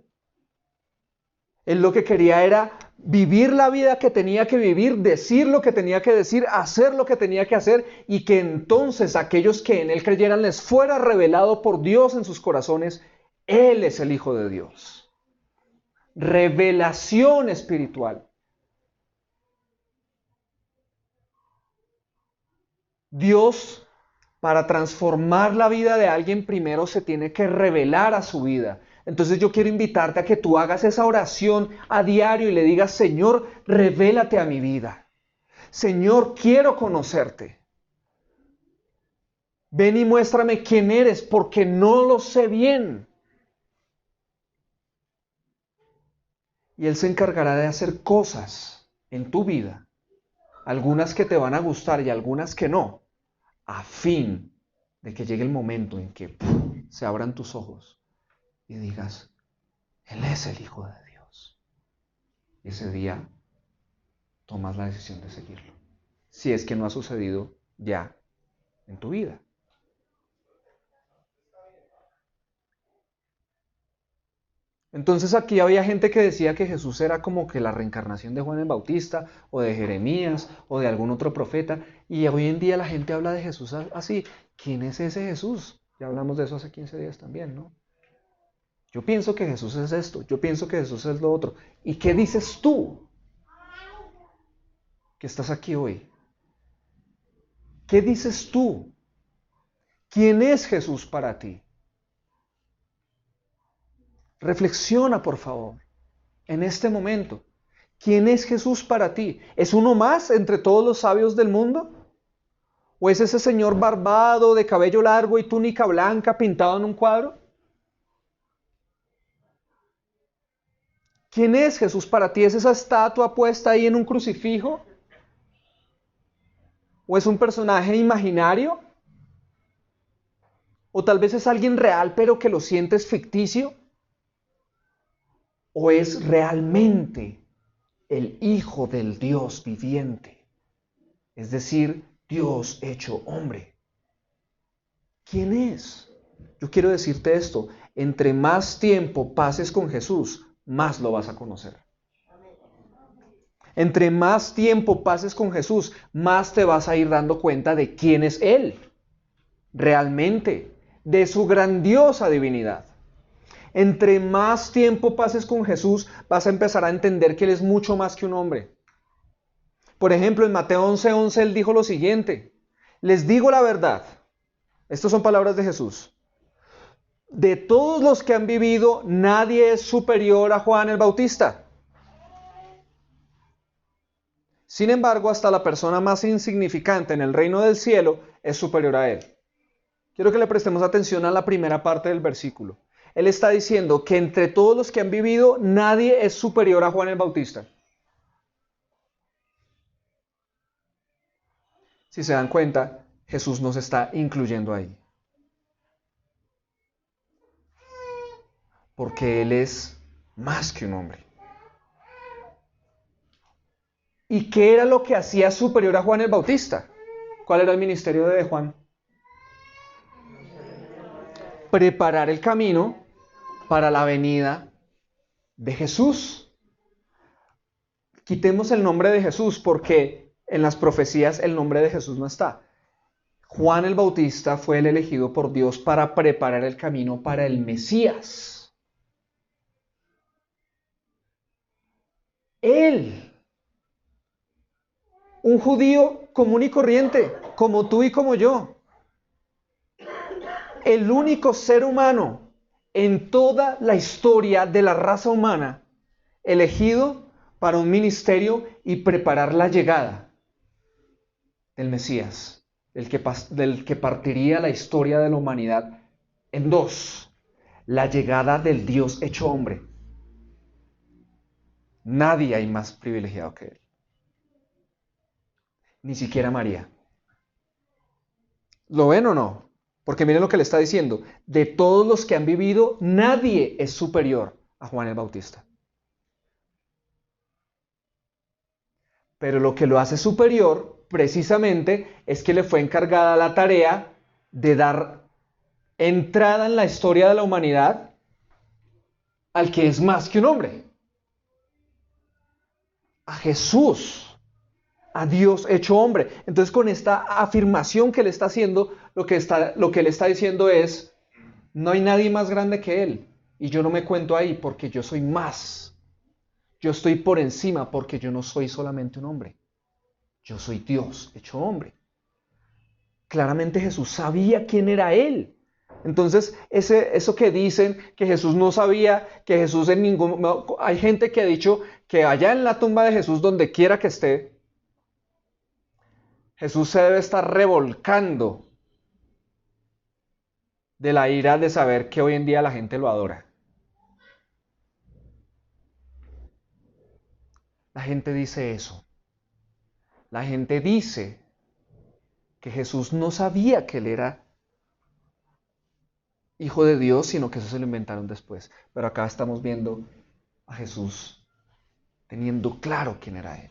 Él lo que quería era vivir la vida que tenía que vivir, decir lo que tenía que decir, hacer lo que tenía que hacer, y que entonces aquellos que en Él creyeran les fuera revelado por Dios en sus corazones, Él es el Hijo de Dios. Revelación espiritual. Dios, para transformar la vida de alguien, primero se tiene que revelar a su vida. Entonces yo quiero invitarte a que tú hagas esa oración a diario y le digas, Señor, revélate a mi vida. Señor, quiero conocerte. Ven y muéstrame quién eres, porque no lo sé bien. Y Él se encargará de hacer cosas en tu vida, algunas que te van a gustar y algunas que no, a fin de que llegue el momento en que se abran tus ojos y digas, Él es el Hijo de Dios. Y ese día tomas la decisión de seguirlo, si es que no ha sucedido ya en tu vida. Entonces aquí había gente que decía que Jesús era como que la reencarnación de Juan el Bautista o de Jeremías o de algún otro profeta, y hoy en día la gente habla de Jesús así. ¿Quién es ese Jesús? Ya hablamos de eso hace 15 días también, ¿no? Yo pienso que Jesús es esto, yo pienso que Jesús es lo otro. ¿Y qué dices tú que estás aquí hoy? ¿Qué dices tú? ¿Quién es Jesús para ti? Reflexiona, por favor, en este momento. ¿Quién es Jesús para ti? ¿Es uno más entre todos los sabios del mundo? ¿O es ese señor barbado, de cabello largo y túnica blanca pintado en un cuadro? ¿Quién es Jesús para ti? ¿Es esa estatua puesta ahí en un crucifijo? ¿O es un personaje imaginario? ¿O tal vez es alguien real pero que lo sientes ficticio? ¿O es realmente el Hijo del Dios viviente? Es decir, Dios hecho hombre. ¿Quién es? Yo quiero decirte esto, entre más tiempo pases con Jesús, más lo vas a conocer. Entre más tiempo pases con Jesús, más te vas a ir dando cuenta de quién es Él, realmente, de su grandiosa divinidad. Entre más tiempo pases con Jesús, vas a empezar a entender que Él es mucho más que un hombre. Por ejemplo, en Mateo 11:11 Él dijo lo siguiente, les digo la verdad, estas son palabras de Jesús, de todos los que han vivido, nadie es superior a Juan el Bautista. Sin embargo, hasta la persona más insignificante en el reino del cielo es superior a él. Quiero que le prestemos atención a la primera parte del versículo. Él está diciendo que entre todos los que han vivido, nadie es superior a Juan el Bautista. Si se dan cuenta, Jesús nos está incluyendo ahí. Porque Él es más que un hombre. ¿Y qué era lo que hacía superior a Juan el Bautista? ¿Cuál era el ministerio de Juan? Preparar el camino para la venida de Jesús. Quitemos el nombre de Jesús porque en las profecías el nombre de Jesús no está. Juan el Bautista fue el elegido por Dios para preparar el camino para el Mesías. Él, un judío común y corriente, como tú y como yo, el único ser humano en toda la historia de la raza humana elegido para un ministerio y preparar la llegada del Mesías, del que partiría la historia de la humanidad en dos: la llegada del Dios hecho hombre. Nadie hay más privilegiado que él, ni siquiera María. ¿Lo ven o no? Porque miren lo que le está diciendo: de todos los que han vivido, nadie es superior a Juan el Bautista. Pero lo que lo hace superior, precisamente, es que le fue encargada la tarea de dar entrada en la historia de la humanidad al que es más que un hombre, a Jesús, a Dios hecho hombre. Entonces, con esta afirmación que le está haciendo, lo que le está diciendo es: no hay nadie más grande que Él, y yo no me cuento ahí porque yo soy más. Yo estoy por encima porque yo no soy solamente un hombre. Yo soy Dios hecho hombre. Claramente Jesús sabía quién era Él. Entonces, eso que dicen que Jesús no sabía, que Jesús en ningún... Hay gente que ha dicho que allá en la tumba de Jesús, donde quiera que esté, Jesús se debe estar revolcando de la ira de saber que hoy en día la gente lo adora. La gente dice eso. La gente dice que Jesús no sabía que Él era hijo de Dios, sino que eso se lo inventaron después. Pero acá estamos viendo a Jesús teniendo claro quién era Él.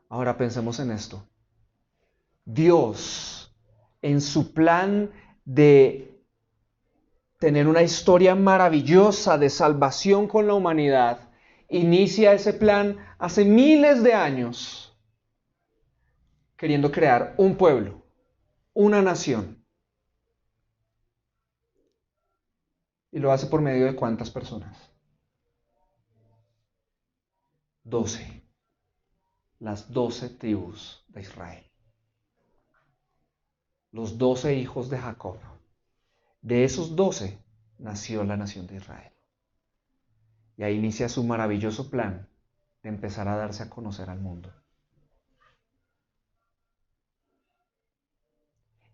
Ahora pensemos en esto. Dios, en su plan de tener una historia maravillosa de salvación con la humanidad, inicia ese plan hace miles de años, queriendo crear un pueblo, una nación. ¿Y lo hace por medio de cuántas personas? 12. Las 12 tribus de Israel. Los 12 hijos de Jacob. De esos 12 nació la nación de Israel. Y ahí inicia su maravilloso plan de empezar a darse a conocer al mundo.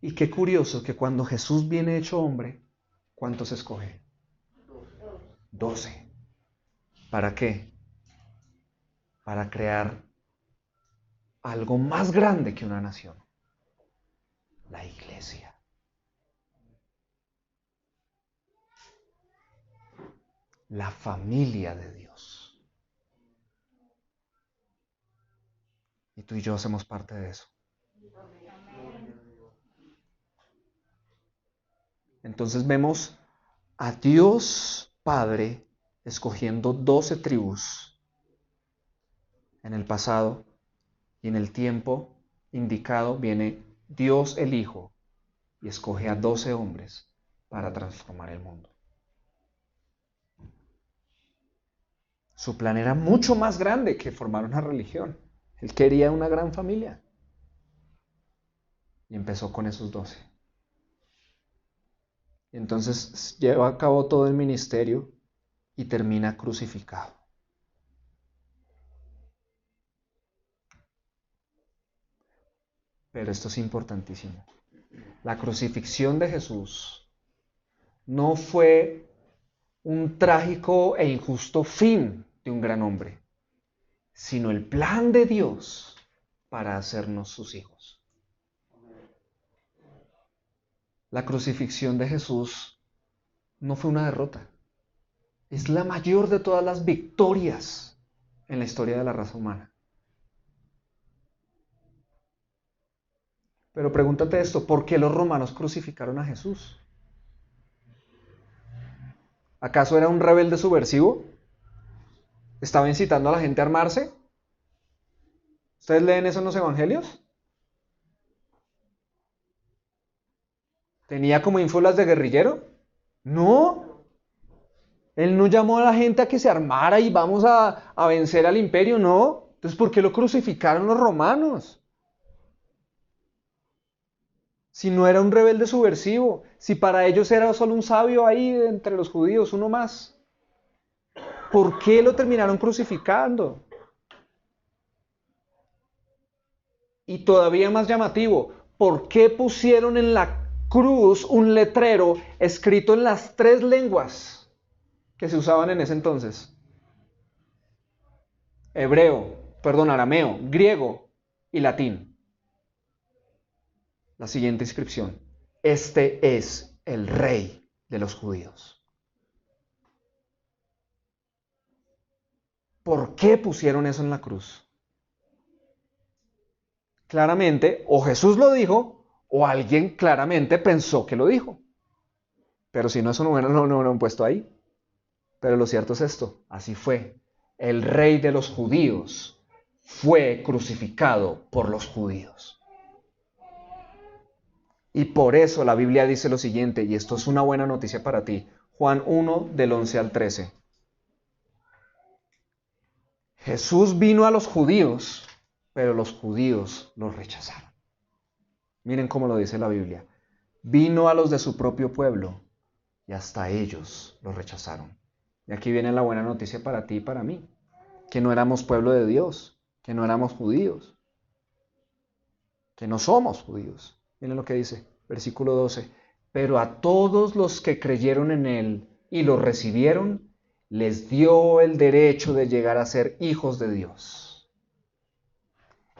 Y qué curioso que cuando Jesús viene hecho hombre, ¿cuántos escoge? 12. ¿Para qué? Para crear algo más grande que una nación. La iglesia. La familia de Dios. Y tú y yo hacemos parte de eso. Entonces vemos a Dios Padre escogiendo 12 tribus en el pasado, y en el tiempo indicado viene Dios el Hijo y escoge a 12 hombres para transformar el mundo. Su plan era mucho más grande que formar una religión. Él quería una gran familia. Y empezó con esos 12. Y entonces lleva a cabo todo el ministerio y termina crucificado. Pero esto es importantísimo. La crucifixión de Jesús no fue un trágico e injusto fin de un gran hombre, sino el plan de Dios para hacernos sus hijos. La crucifixión de Jesús no fue una derrota. Es la mayor de todas las victorias en la historia de la raza humana. Pero pregúntate esto: ¿por qué los romanos crucificaron a Jesús? ¿Acaso era un rebelde subversivo? ¿Estaba incitando a la gente a armarse? ¿Ustedes leen eso en los evangelios? ¿Tenía como ínfulas de guerrillero? No. Él no llamó a la gente a que se armara y vamos a vencer al imperio, no. Entonces, ¿por qué lo crucificaron los romanos? Si no era un rebelde subversivo, si para ellos era solo un sabio ahí entre los judíos, uno más. ¿Por qué lo terminaron crucificando? Y todavía más llamativo, ¿por qué pusieron en la cruz un letrero escrito en las 3 lenguas que se usaban en ese entonces? Arameo, griego y latín. La siguiente inscripción: este es el Rey de los judíos. ¿Por qué pusieron eso en la cruz? Claramente, o Jesús lo dijo, o alguien claramente pensó que lo dijo. Pero si no, eso no lo han puesto ahí. Pero lo cierto es esto, así fue. El Rey de los judíos fue crucificado por los judíos. Y por eso la Biblia dice lo siguiente, y esto es una buena noticia para ti. Juan 1, del 11 al 13. Jesús vino a los judíos, pero los judíos los rechazaron. Miren cómo lo dice la Biblia. Vino a los de su propio pueblo, y hasta ellos los rechazaron. Y aquí viene la buena noticia para ti y para mí. Que no éramos pueblo de Dios, que no éramos judíos, que no somos judíos. Miren lo que dice, versículo 12. Pero a todos los que creyeron en Él y lo recibieron, les dio el derecho de llegar a ser hijos de Dios.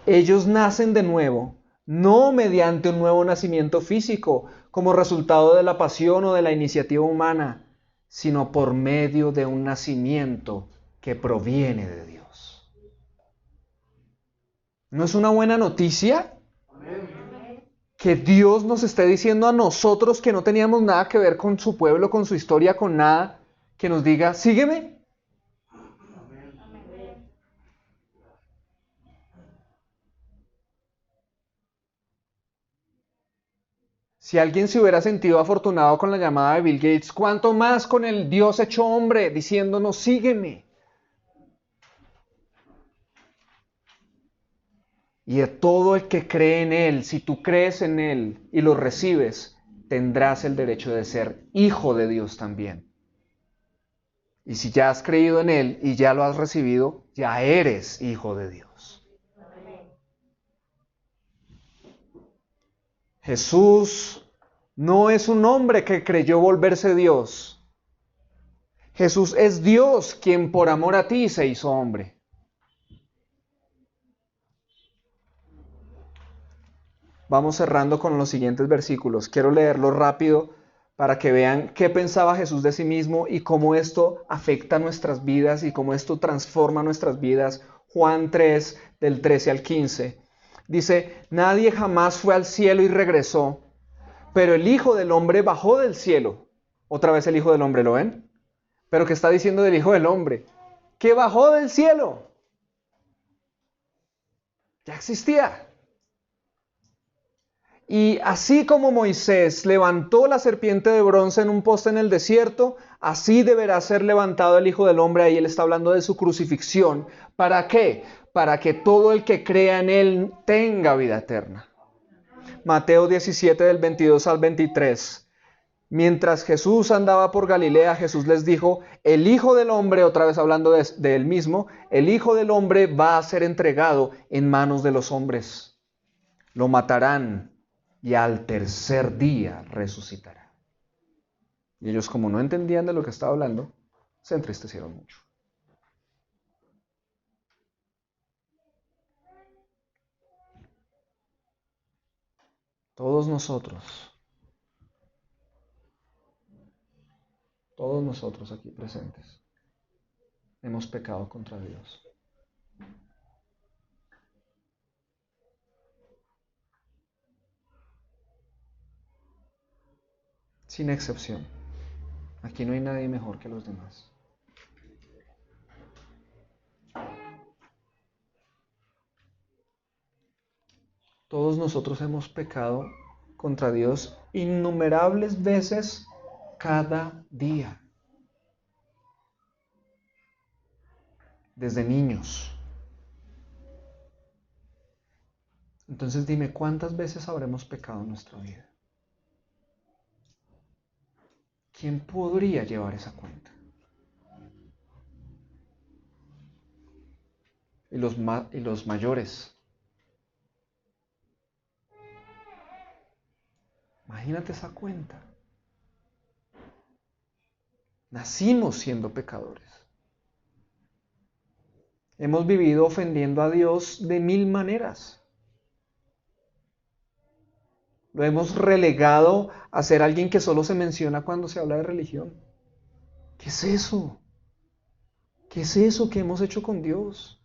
Ellos nacen de nuevo, no mediante un nuevo nacimiento físico, como resultado de la pasión o de la iniciativa humana, sino por medio de un nacimiento que proviene de Dios. ¿No es una buena noticia? Que Dios nos esté diciendo a nosotros que no teníamos nada que ver con su pueblo, con su historia, con nada, que nos diga, sígueme. Si alguien se hubiera sentido afortunado con la llamada de Bill Gates, ¿cuánto más con el Dios hecho hombre diciéndonos, sígueme? Y de todo el que cree en Él, si tú crees en Él y lo recibes, tendrás el derecho de ser hijo de Dios también. Y si ya has creído en Él y ya lo has recibido, ya eres hijo de Dios. Jesús no es un hombre que creyó volverse Dios. Jesús es Dios quien por amor a ti se hizo hombre. Vamos cerrando con los siguientes versículos. Quiero leerlos rápido para que vean qué pensaba Jesús de sí mismo y cómo esto afecta nuestras vidas y cómo esto transforma nuestras vidas. Juan 3, del 13 al 15. Dice, nadie jamás fue al cielo y regresó, pero el Hijo del Hombre bajó del cielo. Otra vez el Hijo del Hombre, ¿lo ven? Pero ¿qué está diciendo del Hijo del Hombre? Que bajó del cielo. Ya existía. Y así como Moisés levantó la serpiente de bronce en un poste en el desierto, así deberá ser levantado el Hijo del Hombre. Ahí él está hablando de su crucifixión. ¿Para qué? Para que todo el que crea en él tenga vida eterna. Mateo 17 del 22 al 23. Mientras Jesús andaba por Galilea, Jesús les dijo, el Hijo del Hombre, otra vez hablando de él mismo, el Hijo del Hombre va a ser entregado en manos de los hombres. Lo matarán y al tercer día resucitará. Y ellos, como no entendían de lo que estaba hablando, se entristecieron mucho. Todos nosotros aquí presentes, hemos pecado contra Dios. Sin excepción. Aquí no hay nadie mejor que los demás. Todos nosotros hemos pecado contra Dios innumerables veces cada día. Desde niños. Entonces dime, ¿cuántas veces habremos pecado en nuestra vida? ¿Quién podría llevar esa cuenta? y los mayores. Imagínate esa cuenta. Nacimos siendo pecadores. Hemos vivido ofendiendo a Dios de 1000 maneras. Lo hemos relegado a ser alguien que solo se menciona cuando se habla de religión. ¿Qué es eso? ¿Qué es eso que hemos hecho con Dios?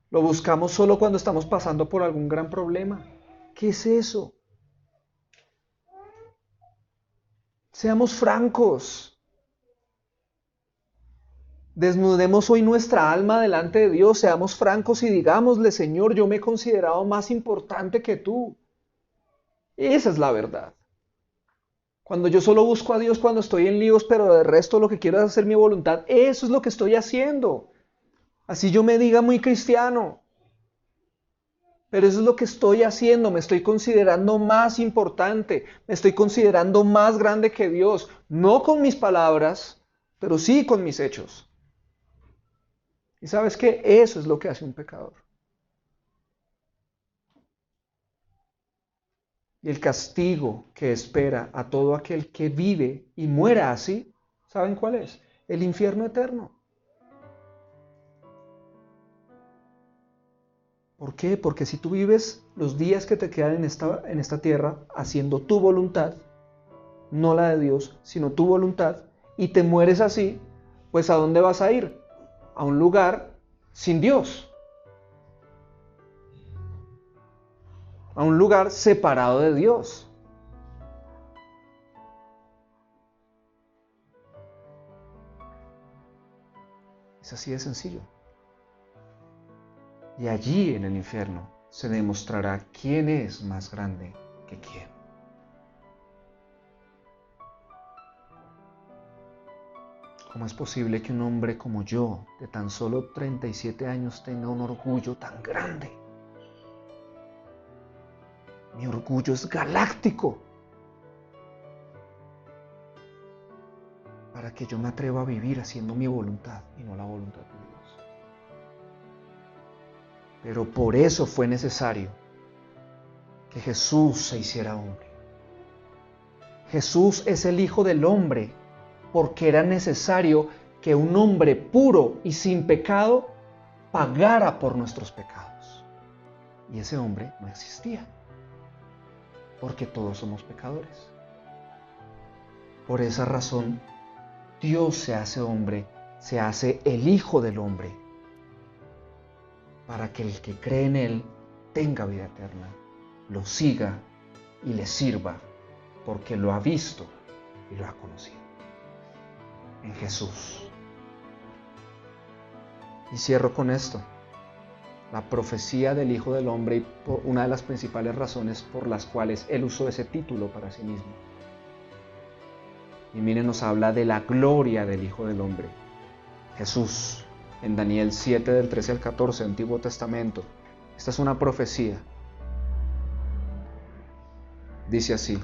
Lo buscamos solo cuando estamos pasando por algún gran problema. ¿Qué es eso? Seamos francos. Desnudemos hoy nuestra alma delante de Dios, seamos francos y digámosle, Señor, yo me he considerado más importante que tú. Esa es la verdad. Cuando yo solo busco a Dios cuando estoy en líos, pero de resto lo que quiero es hacer mi voluntad, eso es lo que estoy haciendo. Así yo me diga muy cristiano. Pero eso es lo que estoy haciendo, me estoy considerando más importante, me estoy considerando más grande que Dios, no con mis palabras, pero sí con mis hechos. ¿Y sabes qué? Eso es lo que hace un pecador. Y el castigo que espera a todo aquel que vive y muera así, ¿saben cuál es? El infierno eterno. ¿Por qué? Porque si tú vives los días que te quedan en esta tierra haciendo tu voluntad, no la de Dios, sino tu voluntad, y te mueres así, pues ¿a dónde vas a ir? A un lugar sin Dios, a un lugar separado de Dios. Es así de sencillo. Y allí en el infierno se demostrará quién es más grande que quién. ¿Cómo es posible que un hombre como yo, de tan solo 37 años, tenga un orgullo tan grande? Mi orgullo es galáctico. Para que yo me atreva a vivir haciendo mi voluntad y no la voluntad de Dios. Pero por eso fue necesario que Jesús se hiciera hombre. Jesús es el Hijo del Hombre porque era necesario que un hombre puro y sin pecado pagara por nuestros pecados. Y ese hombre no existía, porque todos somos pecadores. Por esa razón, Dios se hace hombre, se hace el Hijo del Hombre, para que el que cree en Él tenga vida eterna, lo siga y le sirva, porque lo ha visto y lo ha conocido en Jesús. Y cierro con esto. La profecía del Hijo del Hombre y una de las principales razones por las cuales Él usó ese título para sí mismo. Y miren, nos habla de la gloria del Hijo del Hombre, Jesús, en Daniel 7 del 13 al 14, Antiguo Testamento. Esta es una profecía. Dice así: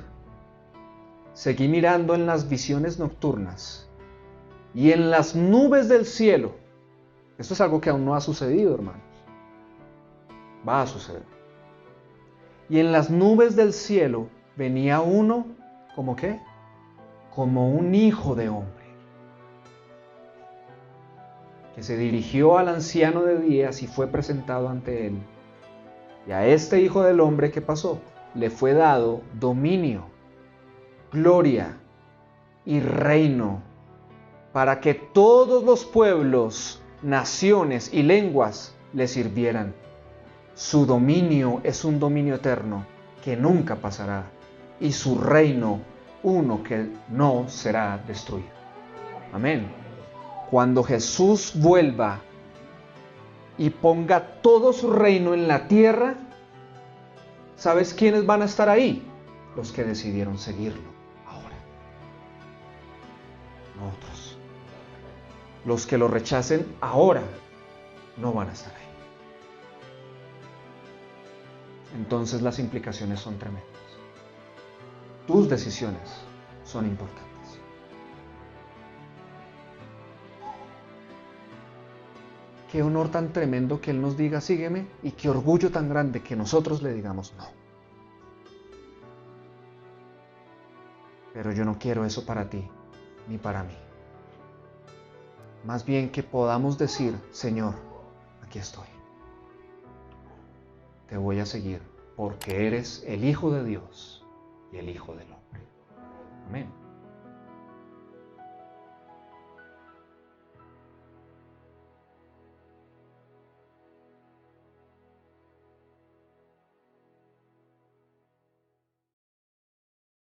seguí mirando en las visiones nocturnas y en las nubes del cielo. Esto es algo que aún no ha sucedido, hermanos. Va a suceder. Y en las nubes del cielo venía uno, ¿como qué? Como un hijo de hombre, que se dirigió al anciano de días y fue presentado ante él. Y a este hijo del hombre, ¿qué pasó? Le fue dado dominio, gloria y reino, para que todos los pueblos, naciones y lenguas le sirvieran. Su dominio es un dominio eterno que nunca pasará, y su reino uno que no será destruido. Amén. Cuando Jesús vuelva y ponga todo su reino en la tierra, ¿sabes quiénes van a estar ahí? Los que decidieron seguirlo ahora. No otros. Los que lo rechacen ahora no van a estar ahí. Entonces las implicaciones son tremendas. Tus decisiones son importantes. Qué honor tan tremendo que Él nos diga sígueme, y qué orgullo tan grande que nosotros le digamos no. Pero yo no quiero eso para ti, ni para mí. Más bien que podamos decir, Señor, aquí estoy. Te voy a seguir, porque eres el Hijo de Dios y el Hijo del Hombre. Amén.